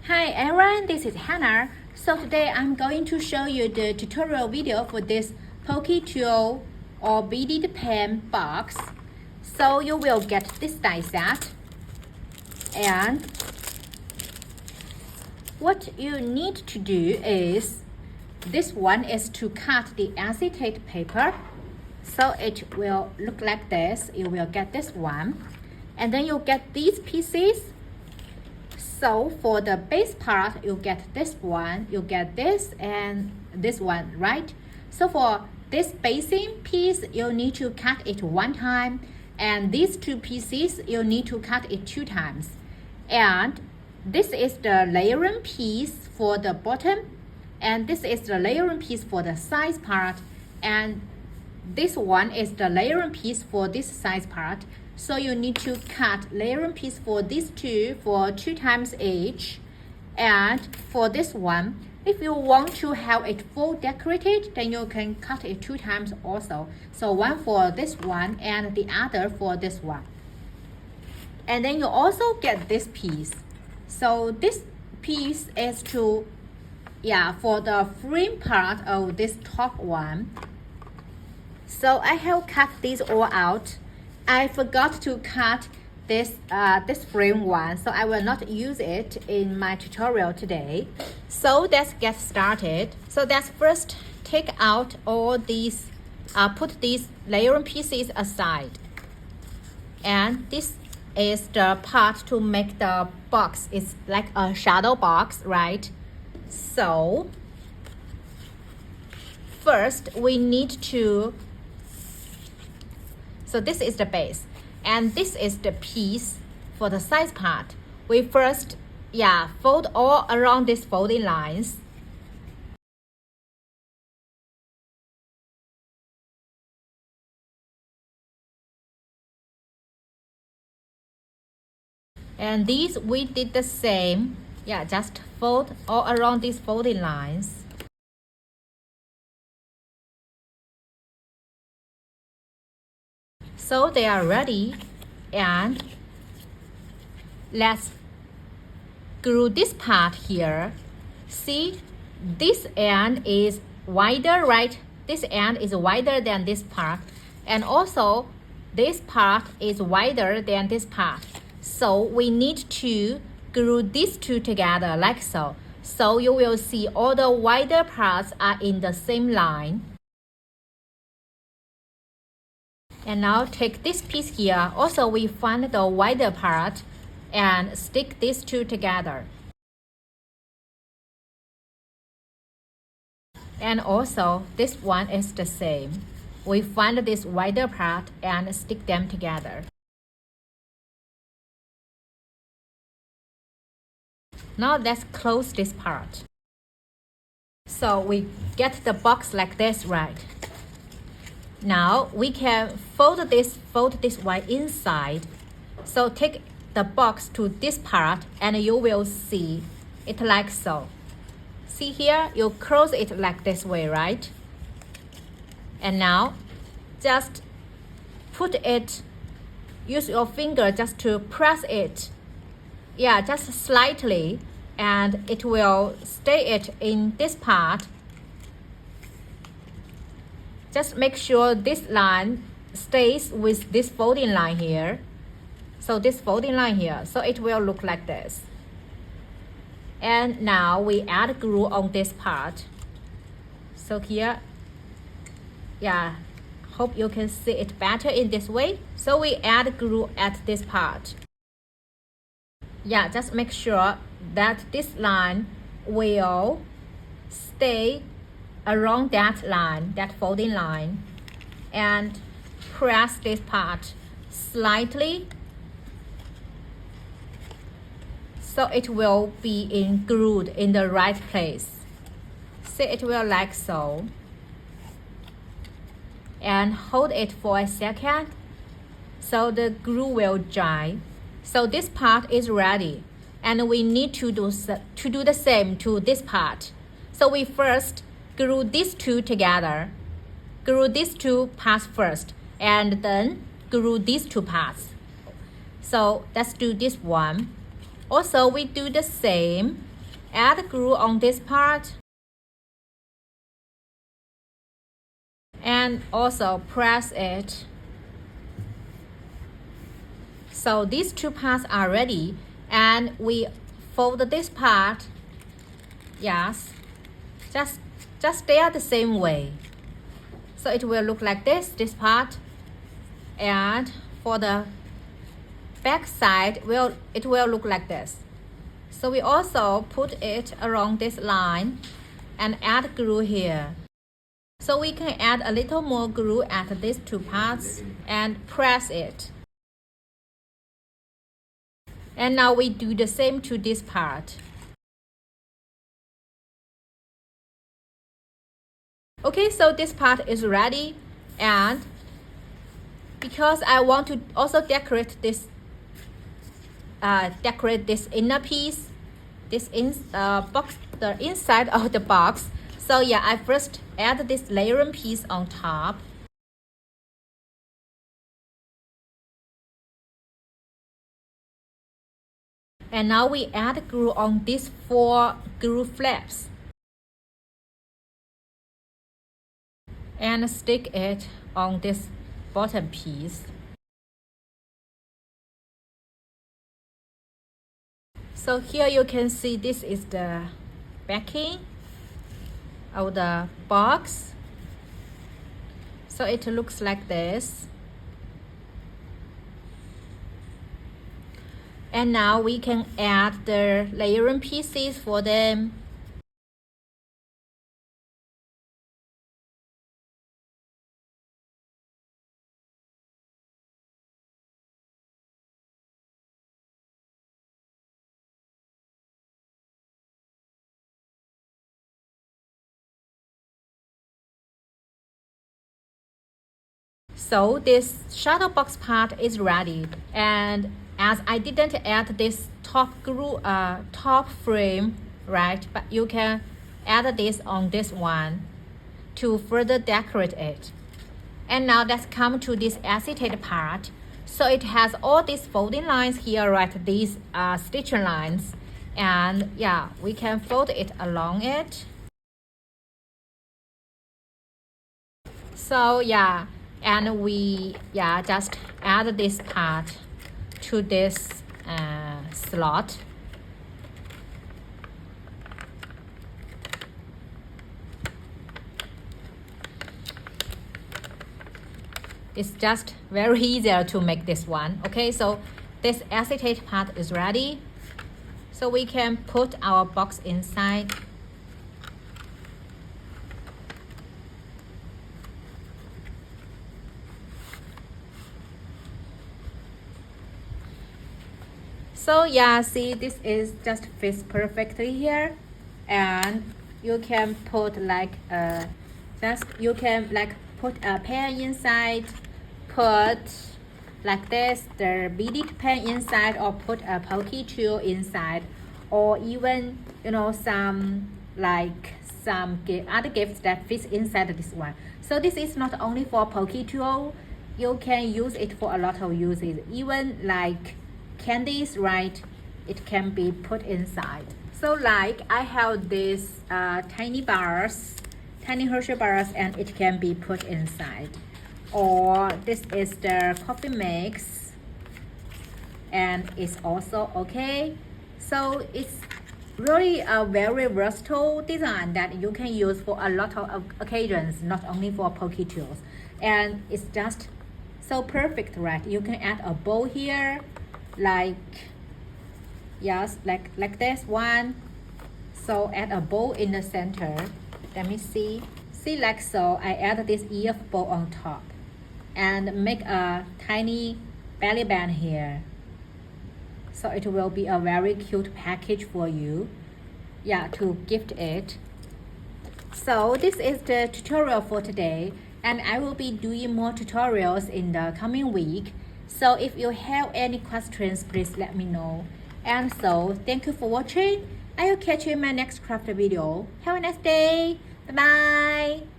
Hi everyone, this is Hannah. So today I'm going to show you the tutorial video for this Pokey tool or beaded pen box. So you will get this die set, and what you need to do is, this one is to cut the acetate paper. So it will look like this. You will get this one, and then you get these pieces. So for the base part, you get this one, you get this and this one, right? So for this basing piece, you need to cut it one time, and these two pieces, you need to cut it 2 times. And this is the layering piece for the bottom, and this is the layering piece for the size part, and this one is the layering piece for this size part. So you need to cut layering piece for these two for 2 times each. And for this one, if you want to have it full decorated, then you can cut it 2 times also. So one for this one and the other for this one. And then you also get this piece. So this piece is to, for the frame part of this top one. So I have cut these all out. I forgot to cut this frame one, so I will not use it in my tutorial today. So let's get started. So let's first take out all these, put these layering pieces aside. And this is the part to make the box. It's like a shadow box, right? So first we need to, so this is the base, and this is the piece for the size part. We first, fold all around these folding lines. And these we did the same. Just fold all around these folding lines. So they are ready, and let's glue this part here. See, this end is wider, right? This end is wider than this part, and also this part is wider than this part. So we need to glue these two together like so. So you will see all the wider parts are in the same line. And now take this piece here. Also, we find the wider part and stick these two together. And also, this one is the same. We find this wider part and stick them together. Now let's close this part. So we get the box like this, right? Now we can fold this one inside. So take the box to this part and you will see it like so. See here, you close it like this way, right? And now just put it, use your finger just to press it. Just slightly, and it will stay it in this part. Just make sure this line stays with this folding line here. So this folding line here, so it will look like this. And now we add glue on this part. So here, hope you can see it better in this way. So we add glue at this part. Just make sure that this line will stay around that line, that folding line, and press this part slightly so it will be glued in the right place. See, it will like so. And hold it for a second so the glue will dry. So this part is ready, and we need to do the same to this part. So we first glue these two together. Glue these two parts first, and then glue these two parts. So let's do this one. Also, we do the same add glue on this part and also press it. So these two parts are ready, and we fold this part. Yes, just they are the same way. So it will look like this part, and for the back side it will look like this. So we also put it along this line and add glue here. So we can add a little more glue at these two parts and press it. And now we do the same to this part. Okay, so this part is ready, and because I want to also decorate this inner piece, this box, the inside of the box. So yeah, I first add this layering piece on top. And now we add glue on these 4 glue flaps and stick it on this bottom piece. So here you can see this is the backing of the box. So it looks like this. And now we can add the layering pieces for them. So this shadow box part is ready, and as I didn't add this top glue, top frame, right? But you can add this on this one to further decorate it. And now let's come to this acetate part. So it has all these folding lines here, right? These stitching lines, and yeah, we can fold it along it. So yeah, and we just add this part to this slot. It's just very easier to make this one. Okay, so this acetate part is ready. So we can put our box inside. So yeah, see, this is just fits perfectly here, and you can put like you can like put a pen inside, put like this the beaded pen inside, or put a pokey tool inside, or even some other gifts that fits inside this one. So this is not only for pokey tool, you can use it for a lot of uses, even like candies, right? It can be put inside. So like I have these tiny bars, tiny Hershey bars, and it can be put inside. Or this is the coffee mix, and it's also okay. So it's really a very versatile design that you can use for a lot of occasions, not only for pokey tools. And it's just so perfect, right? You can add a bow here, like yes, like this one. So add a bow in the center. Let me see like so. I add this ear bow on top and make a tiny belly band here. So it will be a very cute package for you, yeah, to gift it. So this is the tutorial for today, and I will be doing more tutorials in the coming week. So if you have any questions, please let me know. And so thank you for watching. I will catch you in my next craft video. Have a nice day. Bye bye.